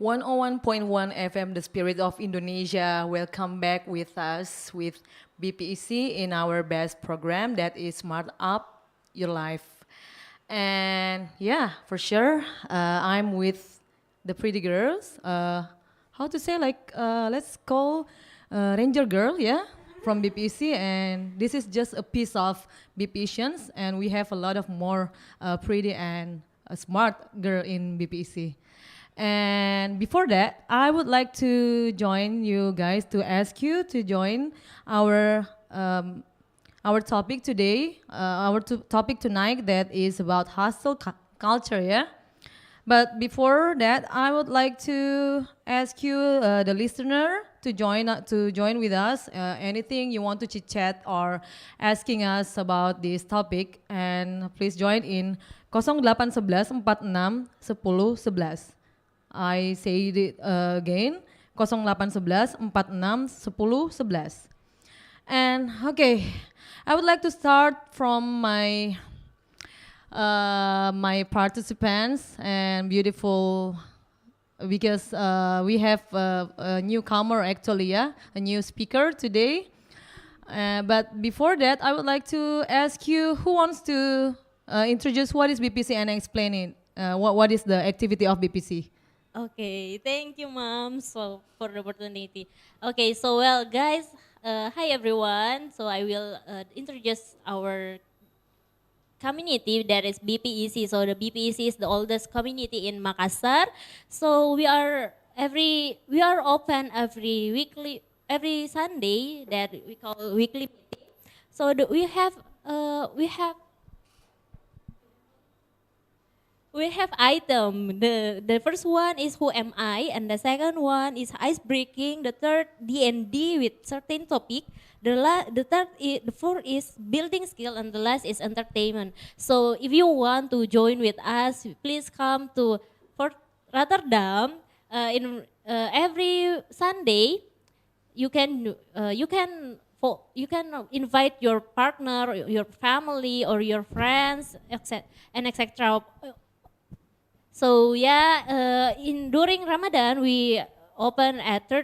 101.1 FM, the spirit of Indonesia. Welcome back with us with BPEC in our best program that is Smart Up Your Life. And yeah, for sure, I'm with the pretty girls. How to say, let's call Ranger Girl, yeah, from BPEC. And this is just a piece of BPECians, and we have a lot of more pretty and smart girl in BPEC. And before that, I would like to join you guys to ask you to join our our topic today, topic tonight that is about hustle culture, yeah. But before that, I would like to ask you, the listener, to join with us. Anything you want to chit chat or asking us about this topic, and please join in 0811 46 10 11. I say it again, 0811 46 10 11. And okay, I would like to start from my participants and beautiful, because we have a newcomer actually, yeah, a new speaker today. But before that, I would like to ask you who wants to introduce what is BPC and explain it. What is the activity of BPC? Okay, thank you, Mom, so for the opportunity. Okay, so well, guys, hi everyone. So I will introduce our community that is BPEC. So the BPEC is the oldest community in Makassar. So we are open every Sunday that we call weekly meeting. So we have item. The first one is who am I, and the second one is ice breaking. The third D&D with certain topic. The fourth is building skill, and the last is entertainment. So if you want to join with us, please come to Fort Rotterdam in every Sunday. You can invite your partner, your family, or your friends, etc. and etc. So yeah, in during Ramadan we open at 3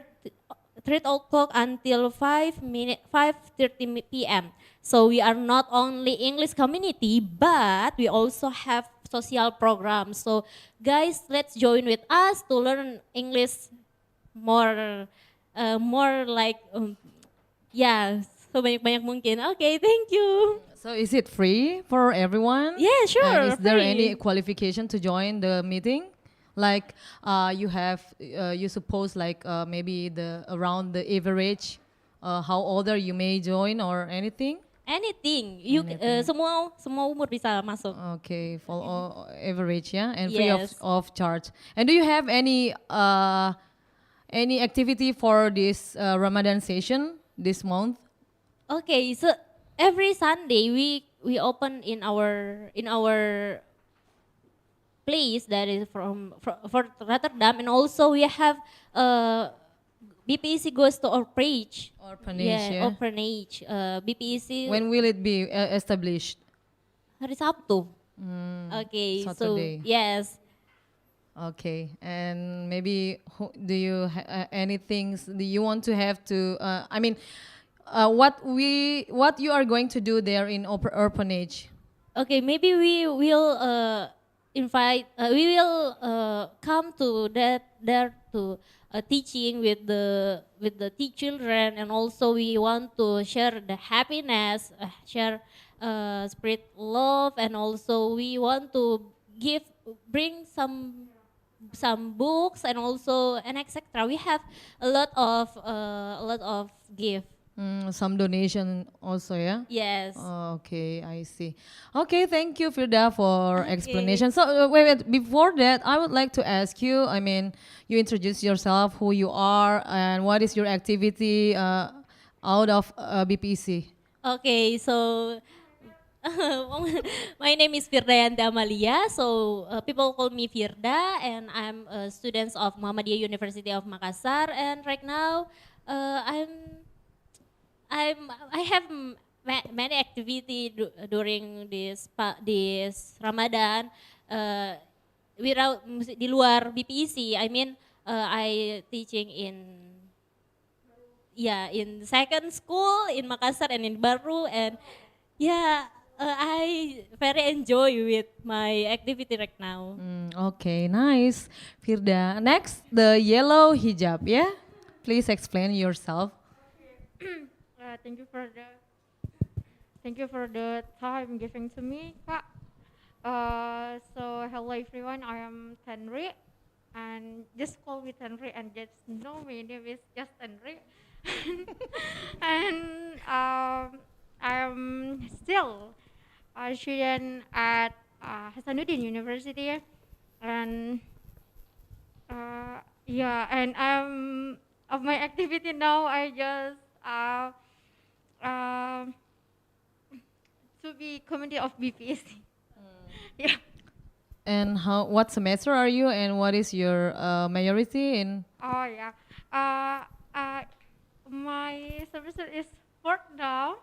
o'clock until 5:30 p.m. So we are not only English community, but we also have social programs. So guys, let's join with us to learn English more, more like yeah, sebanyak-banyak mungkin. Okay, thank you. So is it free for everyone? Yeah, And sure, is there any free. qualification to join the meeting? Like you suppose like maybe the around the average, how older you may join or anything? Anything, Anything. semua umur bisa masuk. Okay, for average, yeah, and free Yes. of charge. And do you have any activity for this Ramadan session this month? Okay, so every Sunday we open in our place that is for Rotterdam, and also we have BPEC goes to orphanage. Orphanage, yeah. Orphanage. BPEC When will it be established? hari Sabtu. Okay, Saturday. so yes. Okay, and maybe do you any things do you want to have to? I mean, what you are going to do there in orphanage? Okay, maybe we will we will come to that there to teaching with the children, and also we want to share the happiness, share spirit love, and also we want to bring some books, and also and etc. We have a lot of gift. Some donation also, yeah. Yes. Okay, I see. Okay, thank you, Firda, for Okay. explanation. So wait, before that, I would like to ask you. I mean, you introduce yourself, who you are, and what is your activity out of BPC. Okay, so my name is Firdayanti Amalia. So people call me Firda, and I'm a student of Muhammadiyah University of Makassar. And right now, I have many activity during this Ramadan. Without di luar BPEC, I mean I teaching in second school in Makassar and in Baru, and yeah, I very enjoy with my activity right now. Okay, nice. Firda. Next, the yellow hijab, yeah? Please explain yourself. Thank you for the time giving to me, Kak. So hello everyone, I am Tenri, and just call me Tenri and just know me name is just Tenri. And I'm still a student at Hasanuddin University, and yeah, and of my activity now, I just uh, to be committee of BPEC. Yeah. And what semester are you and what is your majority in? Oh yeah. Uh, uh, my semester is fourth now,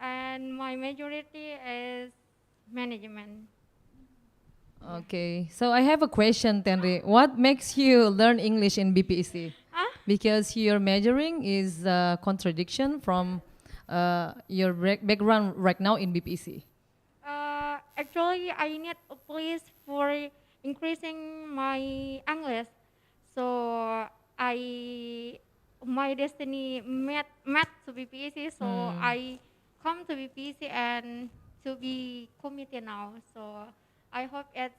and my majority is management. Okay, so I have a question, Tenri. What makes you learn English in BPEC? Huh? Because your majoring is a contradiction from your background right now in BPEC. Actually, I need a place for increasing my English. So I my destiny met to BPEC. So I come to BPEC and to be committed now. So I hope it's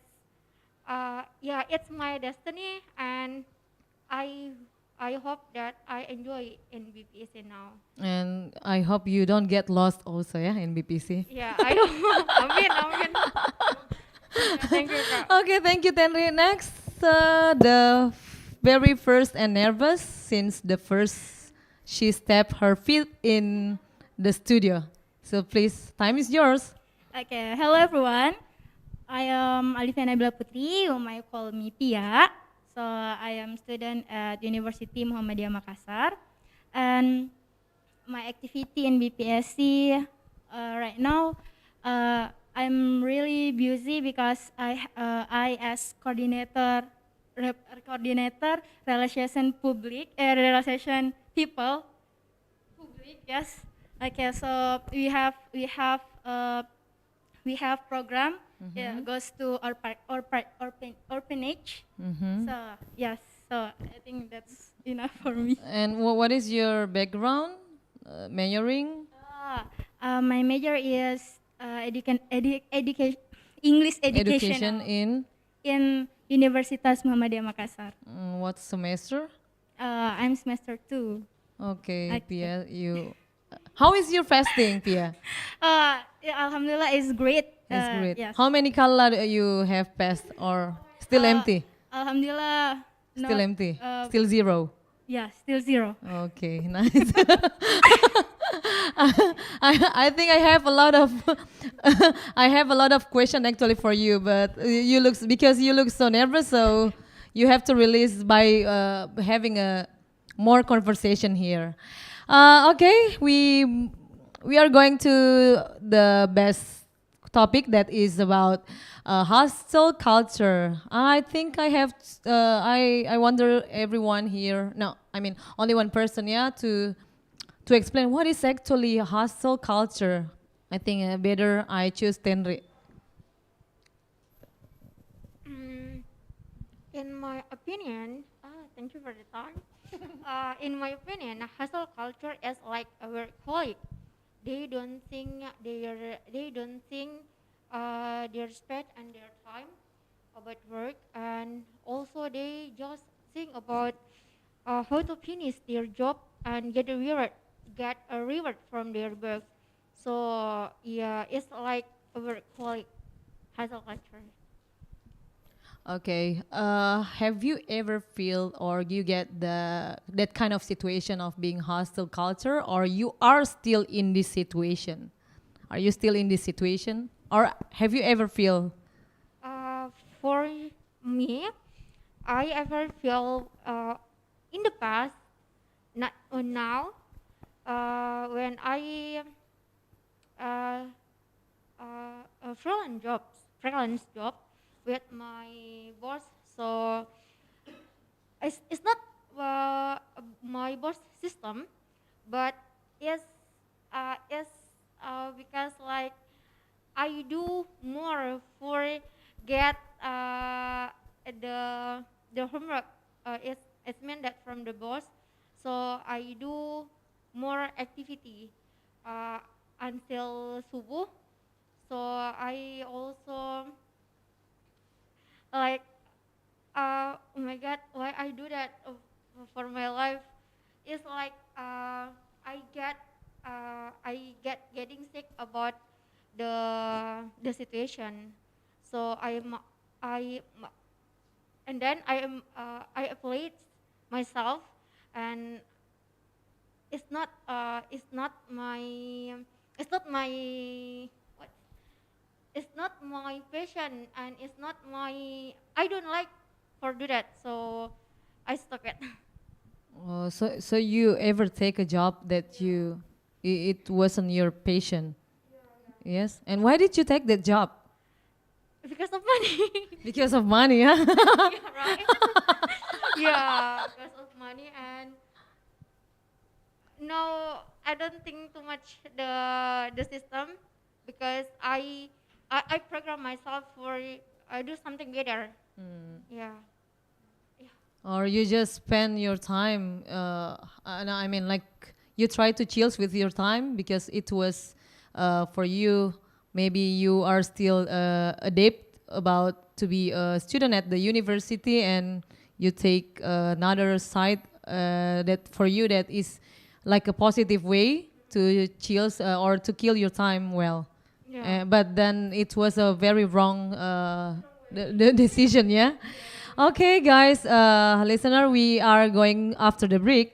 yeah, it's my destiny, and I I hope that I enjoy in BPEC now. And I hope you don't get lost also, yeah, in BPC. Yeah, I hope. Amin, amin. Yeah, thank you, Kak. Okay, thank you, Tenri. Next, the very first and nervous since the first she stepped her feet in the studio. So please, time is yours. Okay, hello everyone. I am Alivia Nabila Putri, you might call me Pia. So I am student at University Muhammadiyah Makassar, and my activity in BPSC right now, I'm really busy because I as coordinator relation public, relation people public, yes. Okay, so we have program, yeah, goes to orphanage. So yes, so I think that's enough for me. And what is your background? Majoring? My major is education, English Education educational in in Universitas Muhammadiyah Makassar. what semester? I'm semester 2. Okay, Okay. Pia, you. How is your fasting, Pia? Yeah, Alhamdulillah is great. It's great. Yes. How many kala you have passed or still empty? Alhamdulillah. Still not, empty. uh, Still zero. Yeah, still 0. Okay, nice. I think I have a lot of I have a lot of question actually for you, but you look because you look so nervous, so you have to release by having a more conversation here. Okay, we are going to the best topic that is about hostel culture. I think I have. I wonder everyone here. No, I mean only one person. Yeah, to explain what is actually hostel culture. I think better I choose Tenri. Mm, in my opinion, thank you for the time. In my opinion, hustle culture is like a workaholic. They don't think their spend and their time about work, and also they just think about how to finish their job and get a reward from their work. So yeah, it's like a workaholic hustle culture. Okay. Have you ever feel or you get that kind of situation of being hostile culture, or you are still in this situation? Are you still in this situation, or have you ever feel? Uh, for me, I ever feel in the past, not now, when I uh, freelance job with my boss. So it's not my boss system, but it's because like I do more for get the homework. It's meant that from the boss, so I do more activity until subuh. So I also like oh my god, why I do that for my life? It's like I get getting sick about the situation. So I and then I applied myself, and it's not my it's not my what it's not my passion, and it's not my I don't like for do that, so I stop it. So you ever take a job that it wasn't your passion? Yes. And why did you take that job? Because of money. Because of money, huh? Yeah, right. Yeah, because of money. And no, I don't think too much the system, because I program myself for I do something better. Yeah. Or you just spend your time, and I mean, like, you try to chill with your time because it was for you, maybe you are still adept about to be a student at the university, and you take another side that for you that is like a positive way to chill or to kill your time well. Yeah. But then it was a very wrong the decision, yeah? Okay, guys, listener, we are going after the break.